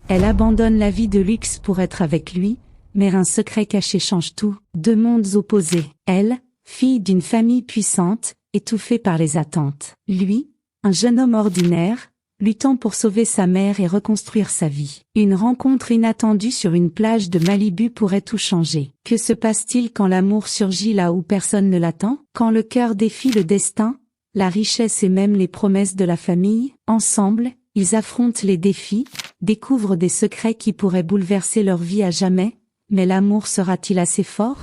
Elle abandonne la vie de luxe pour être avec lui, mais un secret caché change tout. Deux mondes opposés. Elle, fille d'une famille puissante, étouffée par les attentes. Lui, un jeune homme ordinaire, luttant pour sauver sa mère et reconstruire sa vie. Une rencontre inattendue sur une plage de Malibu pourrait tout changer. Que se passe-t-il quand l'amour surgit là où personne ne l'attend? Quand le cœur défie le destin, la richesse et même les promesses de la famille? Ensemble, ils affrontent les défis, découvrent des secrets qui pourraient bouleverser leur vie à jamais, mais l'amour sera-t-il assez fort?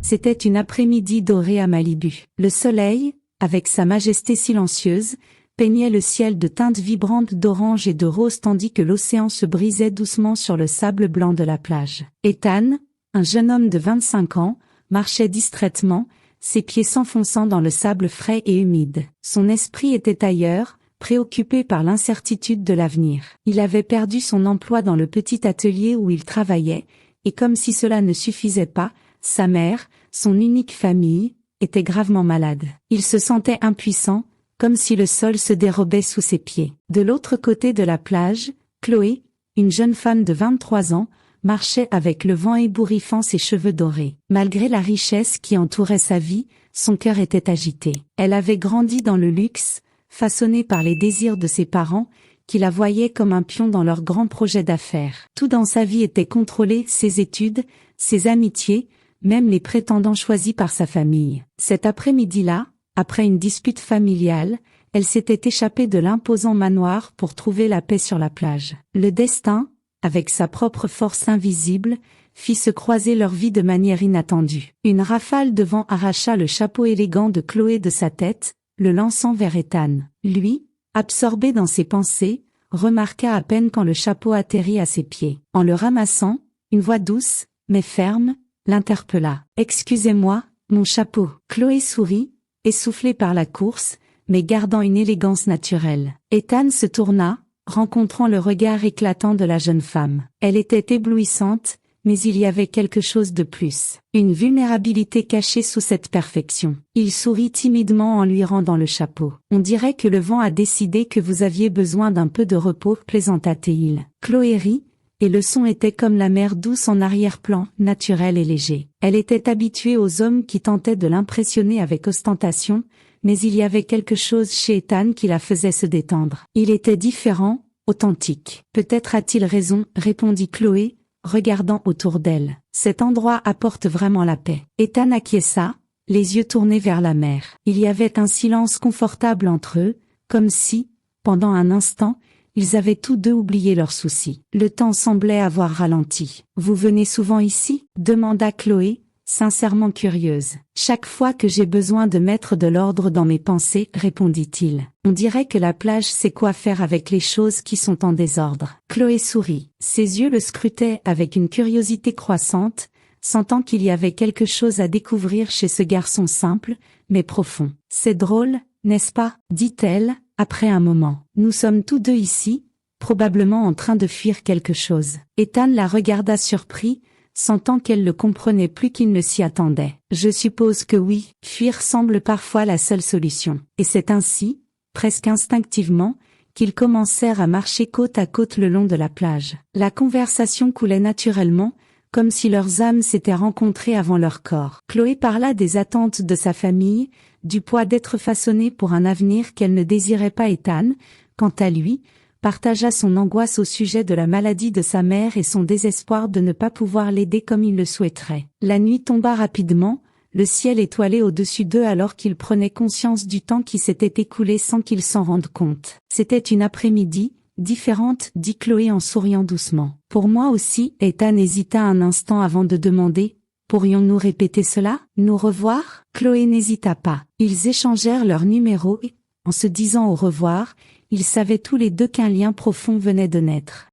C'était une après-midi dorée à Malibu. Le soleil, avec sa majesté silencieuse, peignait le ciel de teintes vibrantes d'orange et de rose tandis que l'océan se brisait doucement sur le sable blanc de la plage. Ethan, un jeune homme de 25 ans, marchait distraitement, ses pieds s'enfonçant dans le sable frais et humide. Son esprit était ailleurs, préoccupé par l'incertitude de l'avenir. Il avait perdu son emploi dans le petit atelier où il travaillait, et comme si cela ne suffisait pas, sa mère, son unique famille, était gravement malade. Il se sentait impuissant, comme si le sol se dérobait sous ses pieds. De l'autre côté de la plage, Chloé, une jeune femme de 23 ans, marchait avec le vent ébouriffant ses cheveux dorés. Malgré la richesse qui entourait sa vie, son cœur était agité. Elle avait grandi dans le luxe, façonnée par les désirs de ses parents, qui la voyaient comme un pion dans leur grand projet d'affaires. Tout dans sa vie était contrôlé, ses études, ses amitiés, même les prétendants choisis par sa famille. Cet après-midi-là, après une dispute familiale, elle s'était échappée de l'imposant manoir pour trouver la paix sur la plage. Le destin, avec sa propre force invisible, fit se croiser leur vie de manière inattendue. Une rafale de vent arracha le chapeau élégant de Chloé de sa tête, le lançant vers Ethan. Lui, absorbé dans ses pensées, remarqua à peine quand le chapeau atterrit à ses pieds. En le ramassant, une voix douce, mais ferme, l'interpella. « Excusez-moi, mon chapeau. » Chloé sourit, essoufflée par la course, mais gardant une élégance naturelle. Ethan se tourna, rencontrant le regard éclatant de la jeune femme. Elle était éblouissante, mais il y avait quelque chose de plus. Une vulnérabilité cachée sous cette perfection. Il sourit timidement en lui rendant le chapeau. « On dirait que le vent a décidé que vous aviez besoin d'un peu de repos, plaisanta-t-il. » Chloé rit, et le son était comme la mer douce en arrière-plan, naturel et léger. Elle était habituée aux hommes qui tentaient de l'impressionner avec ostentation, mais il y avait quelque chose chez Ethan qui la faisait se détendre. Il était différent, authentique. « Peut-être a-t-il raison, » répondit Chloé, regardant autour d'elle. « Cet endroit apporte vraiment la paix. » Ethan acquiesça, les yeux tournés vers la mer. Il y avait un silence confortable entre eux, comme si, pendant un instant, ils avaient tous deux oublié leurs soucis. Le temps semblait avoir ralenti. « Vous venez souvent ici ?» demanda Chloé, sincèrement curieuse. « Chaque fois que j'ai besoin de mettre de l'ordre dans mes pensées, » répondit-il. « On dirait que la plage sait quoi faire avec les choses qui sont en désordre. » Chloé sourit. Ses yeux le scrutaient avec une curiosité croissante, sentant qu'il y avait quelque chose à découvrir chez ce garçon simple, mais profond. « C'est drôle, n'est-ce pas ?» dit-elle, après un moment. « Nous sommes tous deux ici, probablement en train de fuir quelque chose. » Ethan la regarda surpris, sentant qu'elle le comprenait plus qu'il ne s'y attendait. « Je suppose que oui, fuir semble parfois la seule solution. » Et c'est ainsi, presque instinctivement, qu'ils commencèrent à marcher côte à côte le long de la plage. La conversation coulait naturellement, comme si leurs âmes s'étaient rencontrées avant leur corps. Chloé parla des attentes de sa famille, du poids d'être façonnée pour un avenir qu'elle ne désirait pas. Ethan, quant à lui, partagea son angoisse au sujet de la maladie de sa mère et son désespoir de ne pas pouvoir l'aider comme il le souhaiterait. La nuit tomba rapidement, le ciel étoilé au-dessus d'eux alors qu'ils prenaient conscience du temps qui s'était écoulé sans qu'ils s'en rendent compte. « C'était une après-midi différente, » dit Chloé en souriant doucement. « Pour moi aussi. » Ethan hésita un instant avant de demander. « Pourrions-nous répéter cela? Nous revoir ?» Chloé n'hésita pas. Ils échangèrent leurs numéros et, en se disant au revoir, ils savaient tous les deux qu'un lien profond venait de naître.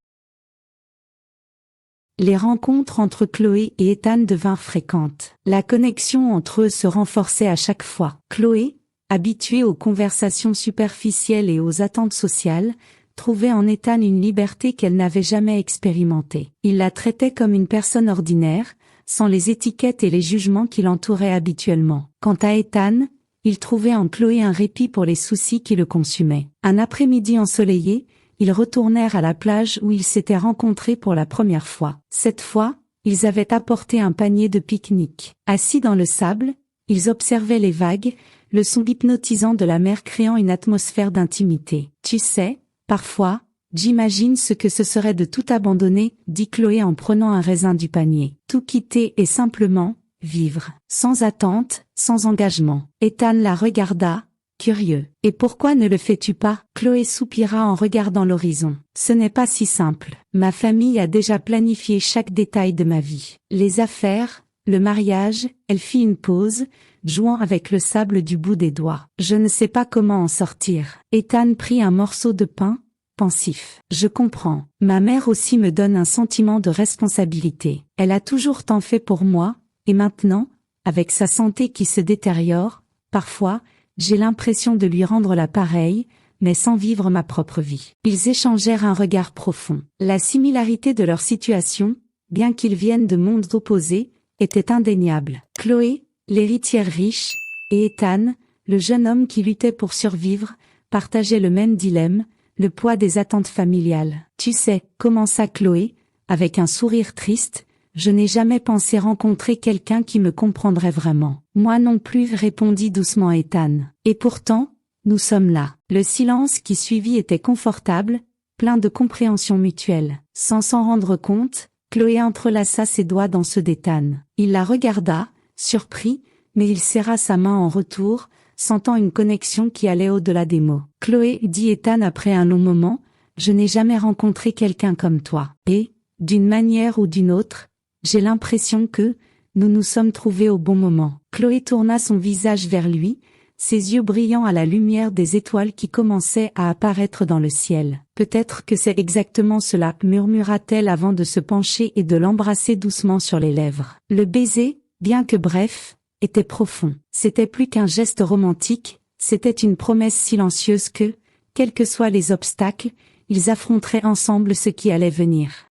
Les rencontres entre Chloé et Ethan devinrent fréquentes. La connexion entre eux se renforçait à chaque fois. Chloé, habituée aux conversations superficielles et aux attentes sociales, trouvait en Ethan une liberté qu'elle n'avait jamais expérimentée. Il la traitait comme une personne ordinaire, sans les étiquettes et les jugements qui l'entouraient habituellement. Quant à Ethan, il trouvait en Chloé un répit pour les soucis qui le consumaient. Un après-midi ensoleillé, ils retournèrent à la plage où ils s'étaient rencontrés pour la première fois. Cette fois, ils avaient apporté un panier de pique-nique. Assis dans le sable, ils observaient les vagues, le son hypnotisant de la mer créant une atmosphère d'intimité. « Tu sais, parfois, j'imagine ce que ce serait de tout abandonner, dit Chloé en prenant un raisin du panier. Tout quitter et simplement vivre, sans attente, sans engagement. » Ethan la regarda, curieux. « Et pourquoi ne le fais-tu pas ?» Chloé soupira en regardant l'horizon. « Ce n'est pas si simple. Ma famille a déjà planifié chaque détail de ma vie. Les affaires, le mariage. » Elle fit une pause, jouant avec le sable du bout des doigts. « Je ne sais pas comment en sortir. » Ethan prit un morceau de pain, pensif. « Je comprends. Ma mère aussi me donne un sentiment de responsabilité. Elle a toujours tant fait pour moi, et maintenant, avec sa santé qui se détériore, parfois, j'ai l'impression de lui rendre l'appareil, mais sans vivre ma propre vie. » Ils échangèrent un regard profond. La similarité de leur situation, bien qu'ils viennent de mondes opposés, était indéniable. Chloé, l'héritière riche, et Ethan, le jeune homme qui luttait pour survivre, partageaient le même dilemme, le poids des attentes familiales. « Tu sais, » commença Chloé, avec un sourire triste, « je n'ai jamais pensé rencontrer quelqu'un qui me comprendrait vraiment. »« Moi non plus, » répondit doucement Ethan. « Et pourtant, nous sommes là. » Le silence qui suivit était confortable, plein de compréhension mutuelle. Sans s'en rendre compte, Chloé entrelaça ses doigts dans ceux d'Ethan. Il la regarda, surpris, mais il serra sa main en retour, sentant une connexion qui allait au-delà des mots. « Chloé, » dit Ethan après un long moment, « je n'ai jamais rencontré quelqu'un comme toi. Et, d'une manière ou d'une autre, j'ai l'impression que, nous nous sommes trouvés au bon moment. » Chloé tourna son visage vers lui, ses yeux brillant à la lumière des étoiles qui commençaient à apparaître dans le ciel. « Peut-être que c'est exactement cela, » murmura-t-elle avant de se pencher et de l'embrasser doucement sur les lèvres. Le baiser, bien que bref, était profond. C'était plus qu'un geste romantique, c'était une promesse silencieuse que, quels que soient les obstacles, ils affronteraient ensemble ce qui allait venir.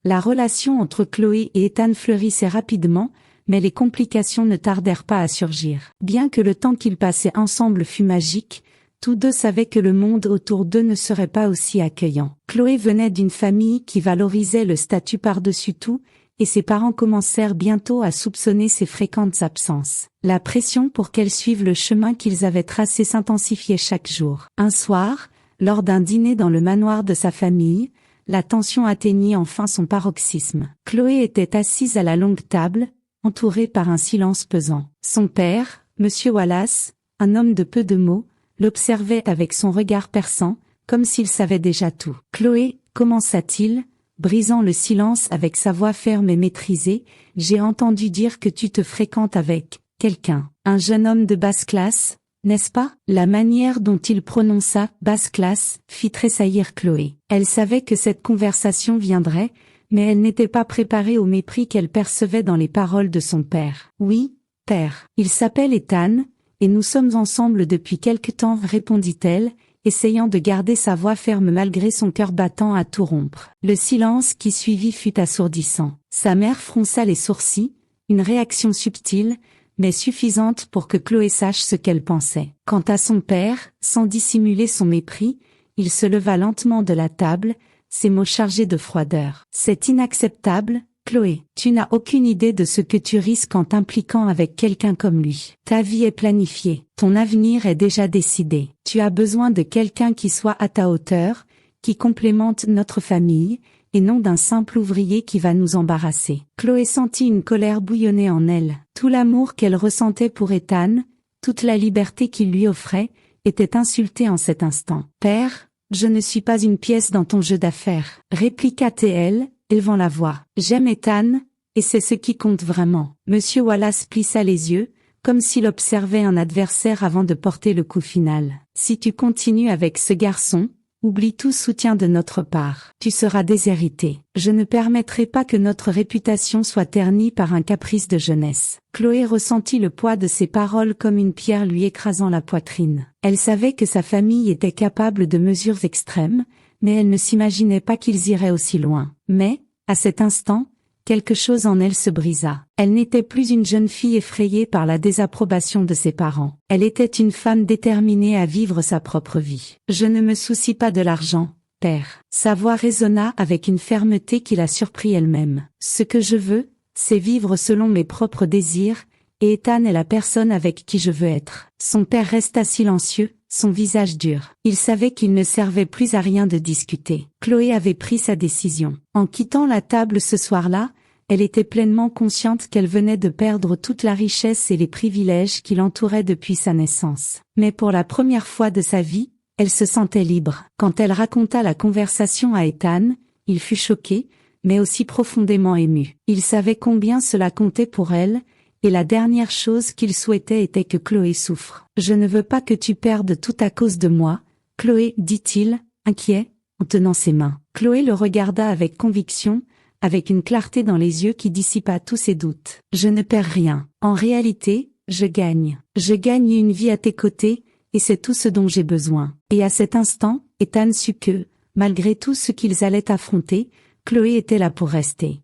La relation entre Chloé et Ethan fleurissait rapidement, mais les complications ne tardèrent pas à surgir. Bien que le temps qu'ils passaient ensemble fût magique, tous deux savaient que le monde autour d'eux ne serait pas aussi accueillant. Chloé venait d'une famille qui valorisait le statut par-dessus tout, et ses parents commencèrent bientôt à soupçonner ses fréquentes absences. La pression pour qu'elle suive le chemin qu'ils avaient tracé s'intensifiait chaque jour. Un soir, lors d'un dîner dans le manoir de sa famille, la tension atteignit enfin son paroxysme. Chloé était assise à la longue table, entourée par un silence pesant. Son père, Monsieur Wallace, un homme de peu de mots, l'observait avec son regard perçant, comme s'il savait déjà tout. « Chloé, » commença-t-il, brisant le silence avec sa voix ferme et maîtrisée, « j'ai entendu dire que tu te fréquentes avec quelqu'un, un jeune homme de basse classe, n'est-ce pas ?» La manière dont il prononça « basse classe » fit tressaillir Chloé. Elle savait que cette conversation viendrait, mais elle n'était pas préparée au mépris qu'elle percevait dans les paroles de son père. « Oui, père. Il s'appelle Ethan, et nous sommes ensemble depuis quelque temps, » répondit-elle, essayant de garder sa voix ferme malgré son cœur battant à tout rompre. Le silence qui suivit fut assourdissant. Sa mère fronça les sourcils, une réaction subtile, mais suffisante pour que Chloé sache ce qu'elle pensait. Quant à son père, sans dissimuler son mépris, il se leva lentement de la table, ses mots chargés de froideur. « C'est inacceptable, Chloé. Tu n'as aucune idée de ce que tu risques en t'impliquant avec quelqu'un comme lui. Ta vie est planifiée, ton avenir est déjà décidé. Tu as besoin de quelqu'un qui soit à ta hauteur, qui complémente notre famille, et non d'un simple ouvrier qui va nous embarrasser. » Chloé sentit une colère bouillonner en elle. Tout l'amour qu'elle ressentait pour Ethan, toute la liberté qu'il lui offrait, était insultée en cet instant. « Père, je ne suis pas une pièce dans ton jeu d'affaires, » répliqua-t-elle, élevant la voix. « J'aime Ethan, et c'est ce qui compte vraiment. » Monsieur Wallace plissa les yeux, comme s'il observait un adversaire avant de porter le coup final. « Si tu continues avec ce garçon, oublie tout soutien de notre part. Tu seras déshéritée. Je ne permettrai pas que notre réputation soit ternie par un caprice de jeunesse. » Chloé ressentit le poids de ces paroles comme une pierre lui écrasant la poitrine. Elle savait que sa famille était capable de mesures extrêmes, mais elle ne s'imaginait pas qu'ils iraient aussi loin. Mais, à cet instant, quelque chose en elle se brisa. Elle n'était plus une jeune fille effrayée par la désapprobation de ses parents. Elle était une femme déterminée à vivre sa propre vie. « Je ne me soucie pas de l'argent, père. » Sa voix résonna avec une fermeté qui la surprit elle-même. « Ce que je veux, c'est vivre selon mes propres désirs, et Ethan est la personne avec qui je veux être. » Son père resta silencieux, son visage dur. Il savait qu'il ne servait plus à rien de discuter. Chloé avait pris sa décision. En quittant la table ce soir-là, elle était pleinement consciente qu'elle venait de perdre toute la richesse et les privilèges qui l'entouraient depuis sa naissance. Mais pour la première fois de sa vie, elle se sentait libre. Quand elle raconta la conversation à Ethan, il fut choqué, mais aussi profondément ému. Il savait combien cela comptait pour elle, et la dernière chose qu'il souhaitait était que Chloé souffre. « Je ne veux pas que tu perdes tout à cause de moi, Chloé, dit-il, inquiet, en tenant ses mains. Chloé le regarda avec conviction, avec une clarté dans les yeux qui dissipa tous ses doutes. « Je ne perds rien. En réalité, je gagne. Je gagne une vie à tes côtés, et c'est tout ce dont j'ai besoin. » Et à cet instant, Ethan sut que, malgré tout ce qu'ils allaient affronter, Chloé était là pour rester.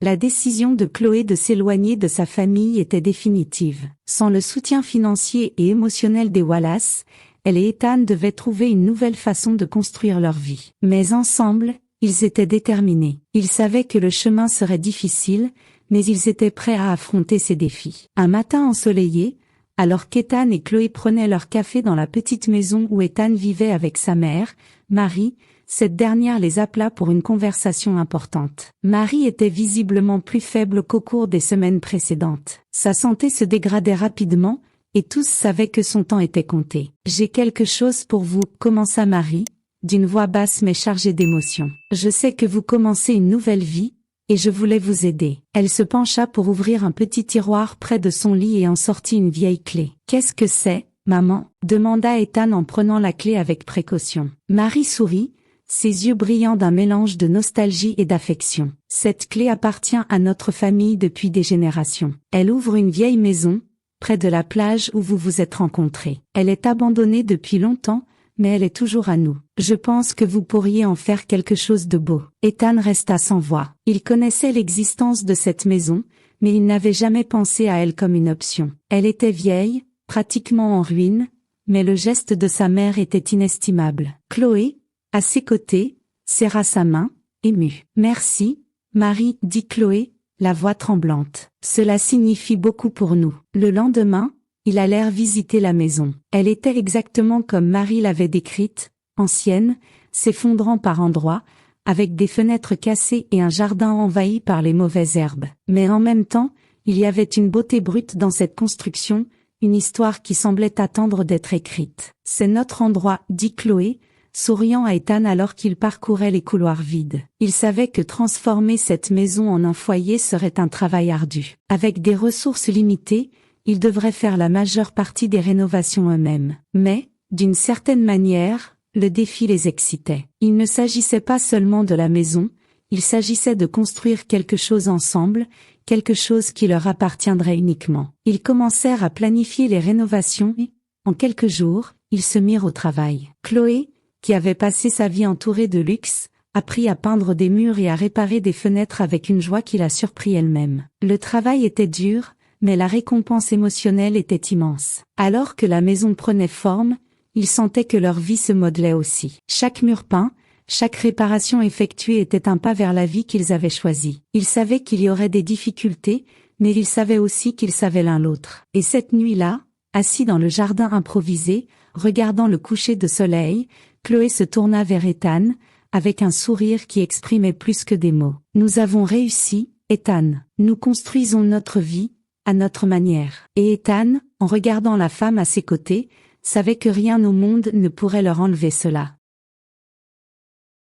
La décision de Chloé de s'éloigner de sa famille était définitive. Sans le soutien financier et émotionnel des Wallace, elle et Ethan devaient trouver une nouvelle façon de construire leur vie. Mais ensemble, ils étaient déterminés. Ils savaient que le chemin serait difficile, mais ils étaient prêts à affronter ces défis. Un matin ensoleillé, alors qu'Ethan et Chloé prenaient leur café dans la petite maison où Ethan vivait avec sa mère, Marie, cette dernière les appela pour une conversation importante. Marie était visiblement plus faible qu'au cours des semaines précédentes. Sa santé se dégradait rapidement, et tous savaient que son temps était compté. « J'ai quelque chose pour vous, » commença Marie, d'une voix basse mais chargée d'émotion. « Je sais que vous commencez une nouvelle vie, et je voulais vous aider. » Elle se pencha pour ouvrir un petit tiroir près de son lit et en sortit une vieille clé. « Qu'est-ce que c'est, maman ?» demanda Ethan en prenant la clé avec précaution. Marie sourit, ses yeux brillants d'un mélange de nostalgie et d'affection. « Cette clé appartient à notre famille depuis des générations. Elle ouvre une vieille maison, près de la plage où vous vous êtes rencontrés. Elle est abandonnée depuis longtemps, mais elle est toujours à nous. Je pense que vous pourriez en faire quelque chose de beau. » Ethan resta sans voix. Il connaissait l'existence de cette maison, mais il n'avait jamais pensé à elle comme une option. Elle était vieille, pratiquement en ruine, mais le geste de sa mère était inestimable. Chloé, à ses côtés, serra sa main, émue. « Merci, Marie, » dit Chloé, la voix tremblante. « Cela signifie beaucoup pour nous. » Le lendemain, ils allèrent visiter la maison. Elle était exactement comme Marie l'avait décrite, ancienne, s'effondrant par endroits, avec des fenêtres cassées et un jardin envahi par les mauvaises herbes. Mais en même temps, il y avait une beauté brute dans cette construction, une histoire qui semblait attendre d'être écrite. « C'est notre endroit, » dit Chloé, souriant à Ethan alors qu'il parcourait les couloirs vides. Il savait que transformer cette maison en un foyer serait un travail ardu. Avec des ressources limitées, ils devraient faire la majeure partie des rénovations eux-mêmes. Mais, d'une certaine manière, le défi les excitait. Il ne s'agissait pas seulement de la maison, il s'agissait de construire quelque chose ensemble, quelque chose qui leur appartiendrait uniquement. Ils commencèrent à planifier les rénovations et, en quelques jours, ils se mirent au travail. Chloé, qui avait passé sa vie entourée de luxe, apprit à peindre des murs et à réparer des fenêtres avec une joie qui la surprit elle-même. Le travail était dur, mais la récompense émotionnelle était immense. Alors que la maison prenait forme, ils sentaient que leur vie se modelait aussi. Chaque mur peint, chaque réparation effectuée était un pas vers la vie qu'ils avaient choisie. Ils savaient qu'il y aurait des difficultés, mais ils savaient aussi qu'ils savaient l'un l'autre. Et cette nuit-là, assis dans le jardin improvisé, regardant le coucher de soleil, Chloé se tourna vers Ethan, avec un sourire qui exprimait plus que des mots. « Nous avons réussi, Ethan. Nous construisons notre vie, à notre manière. » Et Ethan, en regardant la femme à ses côtés, savait que rien au monde ne pourrait leur enlever cela.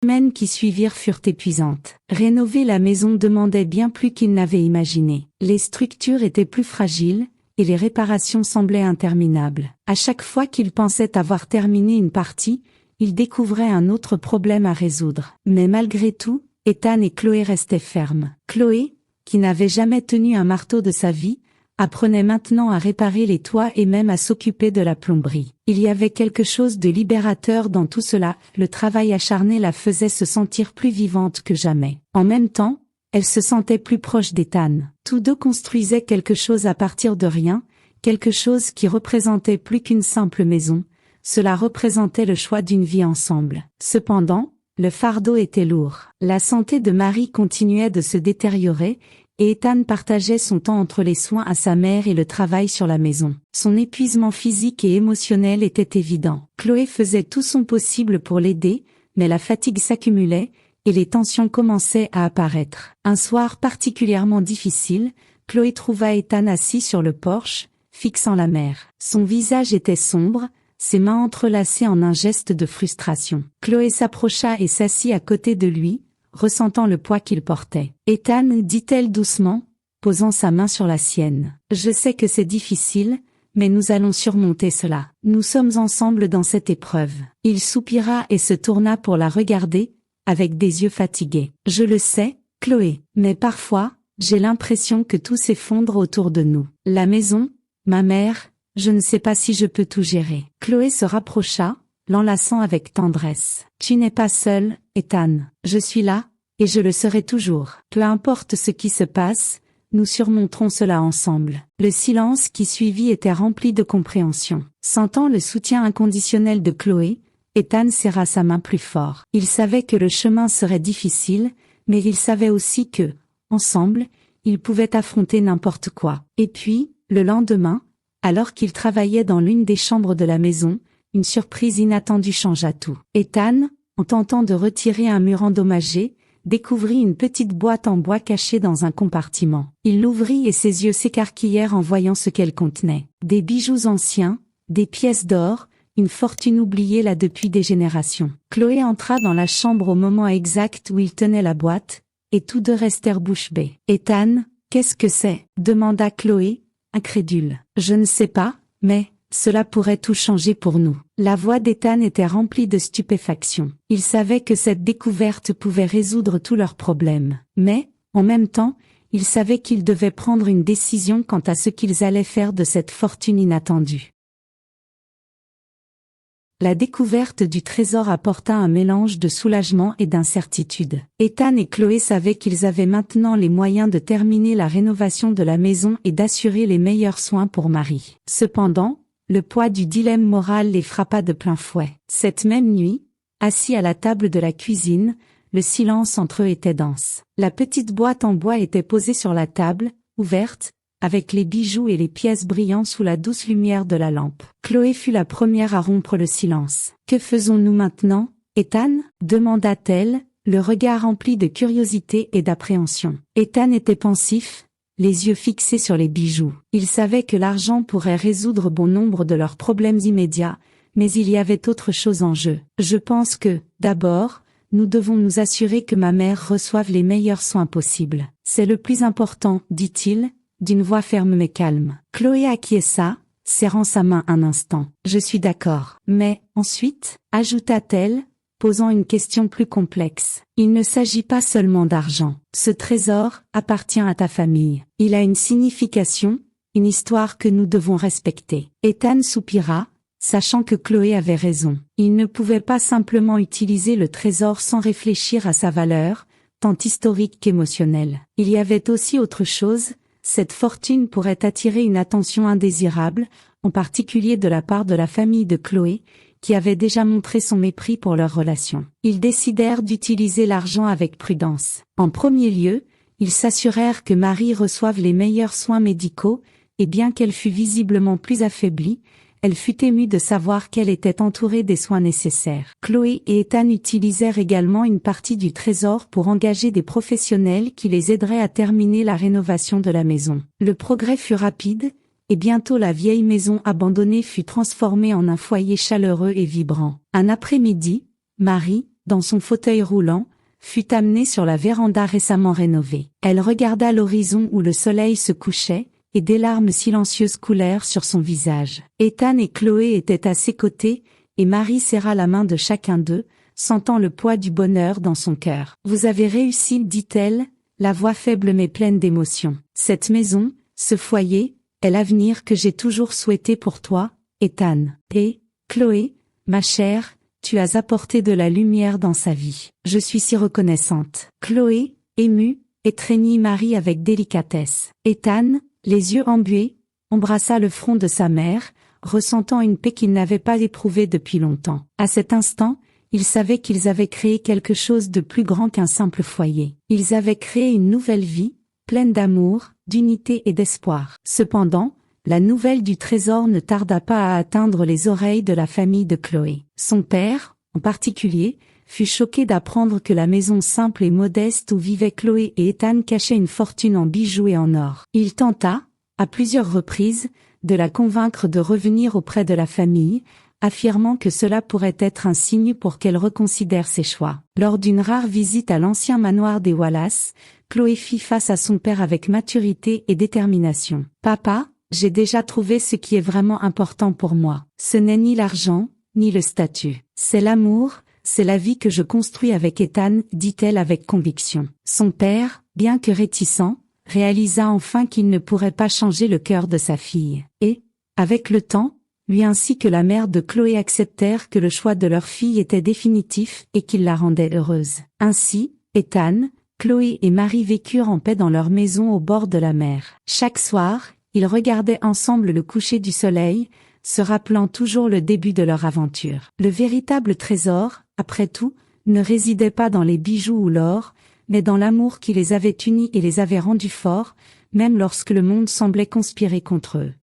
Les semaines qui suivirent furent épuisantes. Rénover la maison demandait bien plus qu'ils n'avaient imaginé. Les structures étaient plus fragiles, et les réparations semblaient interminables. À chaque fois qu'ils pensaient avoir terminé une partie, ils découvraient un autre problème à résoudre. Mais malgré tout, Ethan et Chloé restaient fermes. Chloé, qui n'avait jamais tenu un marteau de sa vie, apprenait maintenant à réparer les toits et même à s'occuper de la plomberie. Il y avait quelque chose de libérateur dans tout cela, le travail acharné la faisait se sentir plus vivante que jamais. En même temps, elle se sentait plus proche d'Ethan. Tous deux construisaient quelque chose à partir de rien, quelque chose qui représentait plus qu'une simple maison, cela représentait le choix d'une vie ensemble. Cependant, le fardeau était lourd. La santé de Marie continuait de se détériorer, et Ethan partageait son temps entre les soins à sa mère et le travail sur la maison. Son épuisement physique et émotionnel était évident. Chloé faisait tout son possible pour l'aider, mais la fatigue s'accumulait, et les tensions commençaient à apparaître. Un soir particulièrement difficile, Chloé trouva Ethan assis sur le porche, fixant la mer. Son visage était sombre, ses mains entrelacées en un geste de frustration. Chloé s'approcha et s'assit à côté de lui, ressentant le poids qu'il portait. « Ethan, dit-elle doucement, posant sa main sur la sienne. Je sais que c'est difficile, mais nous allons surmonter cela. Nous sommes ensemble dans cette épreuve. » Il soupira et se tourna pour la regarder, avec des yeux fatigués. « Je le sais, Chloé, mais parfois, j'ai l'impression que tout s'effondre autour de nous. La maison, ma mère, je ne sais pas si je peux tout gérer. » Chloé se rapprocha, l'enlaçant avec tendresse. « Tu n'es pas seul, Ethan. Je suis là, et je le serai toujours. Peu importe ce qui se passe, nous surmonterons cela ensemble. » Le silence qui suivit était rempli de compréhension. Sentant le soutien inconditionnel de Chloé, Ethan serra sa main plus fort. Il savait que le chemin serait difficile, mais il savait aussi que, ensemble, ils pouvaient affronter n'importe quoi. Et puis, le lendemain, alors qu'il travaillait dans l'une des chambres de la maison, une surprise inattendue changea tout. Ethan, en tentant de retirer un mur endommagé, découvrit une petite boîte en bois cachée dans un compartiment. Il l'ouvrit et ses yeux s'écarquillèrent en voyant ce qu'elle contenait. Des bijoux anciens, des pièces d'or, une fortune oubliée là depuis des générations. Chloé entra dans la chambre au moment exact où il tenait la boîte, et tous deux restèrent bouche bée. « Ethan, qu'est-ce que c'est ?» demanda Chloé, incrédule. « Je ne sais pas, mais cela pourrait tout changer pour nous. » La voix d'Ethan était remplie de stupéfaction. Il savait que cette découverte pouvait résoudre tous leurs problèmes. Mais, en même temps, il savait qu'ils devaient prendre une décision quant à ce qu'ils allaient faire de cette fortune inattendue. La découverte du trésor apporta un mélange de soulagement et d'incertitude. Ethan et Chloé savaient qu'ils avaient maintenant les moyens de terminer la rénovation de la maison et d'assurer les meilleurs soins pour Marie. Cependant, le poids du dilemme moral les frappa de plein fouet. Cette même nuit, assis à la table de la cuisine, le silence entre eux était dense. La petite boîte en bois était posée sur la table, ouverte, avec les bijoux et les pièces brillant sous la douce lumière de la lampe. Chloé fut la première à rompre le silence. « Que faisons-nous maintenant, Ethan ?» demanda-t-elle, le regard rempli de curiosité et d'appréhension. Ethan était pensif, les yeux fixés sur les bijoux. Il savait que l'argent pourrait résoudre bon nombre de leurs problèmes immédiats, mais il y avait autre chose en jeu. « Je pense que, d'abord, nous devons nous assurer que ma mère reçoive les meilleurs soins possibles. C'est le plus important, dit-il, d'une voix ferme mais calme. Chloé acquiesça, serrant sa main un instant. « Je suis d'accord. Mais, ensuite, ajouta-t-elle, posant une question plus complexe. Il ne s'agit pas seulement d'argent. Ce trésor appartient à ta famille. Il a une signification, une histoire que nous devons respecter. » Ethan soupira, sachant que Chloé avait raison. Il ne pouvait pas simplement utiliser le trésor sans réfléchir à sa valeur, tant historique qu'émotionnelle. Il y avait aussi autre chose. Cette fortune pourrait attirer une attention indésirable, en particulier de la part de la famille de Chloé, qui avait déjà montré son mépris pour leur relation. Ils décidèrent d'utiliser l'argent avec prudence. En premier lieu, ils s'assurèrent que Marie reçoive les meilleurs soins médicaux, et bien qu'elle fût visiblement plus affaiblie, elle fut émue de savoir qu'elle était entourée des soins nécessaires. Chloé et Ethan utilisèrent également une partie du trésor pour engager des professionnels qui les aideraient à terminer la rénovation de la maison. Le progrès fut rapide, et bientôt la vieille maison abandonnée fut transformée en un foyer chaleureux et vibrant. Un après-midi, Marie, dans son fauteuil roulant, fut amenée sur la véranda récemment rénovée. Elle regarda l'horizon où le soleil se couchait, et des larmes silencieuses coulèrent sur son visage. Ethan et Chloé étaient à ses côtés, et Marie serra la main de chacun d'eux, sentant le poids du bonheur dans son cœur. « Vous avez réussi, dit-elle, la voix faible mais pleine d'émotion. Cette maison, ce foyer, est l'avenir que j'ai toujours souhaité pour toi, Ethan. Et, Chloé, ma chère, tu as apporté de la lumière dans sa vie. Je suis si reconnaissante. Chloé, émue, étreignit Marie avec délicatesse. Ethan, les yeux embués, embrassa le front de sa mère, ressentant une paix qu'il n'avait pas éprouvée depuis longtemps. À cet instant, il savait qu'ils avaient créé quelque chose de plus grand qu'un simple foyer. Ils avaient créé une nouvelle vie, pleine d'amour, d'unité et d'espoir. Cependant, la nouvelle du trésor ne tarda pas à atteindre les oreilles de la famille de Chloé. Son père, en particulier, fut choqué d'apprendre que la maison simple et modeste où vivaient Chloé et Ethan cachait une fortune en bijoux et en or. Il tenta, à plusieurs reprises, de la convaincre de revenir auprès de la famille, affirmant que cela pourrait être un signe pour qu'elle reconsidère ses choix. Lors d'une rare visite à l'ancien manoir des Wallace, Chloé fit face à son père avec maturité et détermination. « Papa, j'ai déjà trouvé ce qui est vraiment important pour moi. Ce n'est ni l'argent, ni le statut. C'est l'amour, c'est la vie que je construis avec Ethan, dit-elle avec conviction. » Son père, bien que réticent, réalisa enfin qu'il ne pourrait pas changer le cœur de sa fille. Et, avec le temps, lui ainsi que la mère de Chloé acceptèrent que le choix de leur fille était définitif et qu'il la rendait heureuse. Ainsi, Ethan, Chloé et Marie vécurent en paix dans leur maison au bord de la mer. Chaque soir, ils regardaient ensemble le coucher du soleil, se rappelant toujours le début de leur aventure. Le véritable trésor, après tout, ne résidait pas dans les bijoux ou l'or, mais dans l'amour qui les avait unis et les avait rendus forts, même lorsque le monde semblait conspirer contre eux.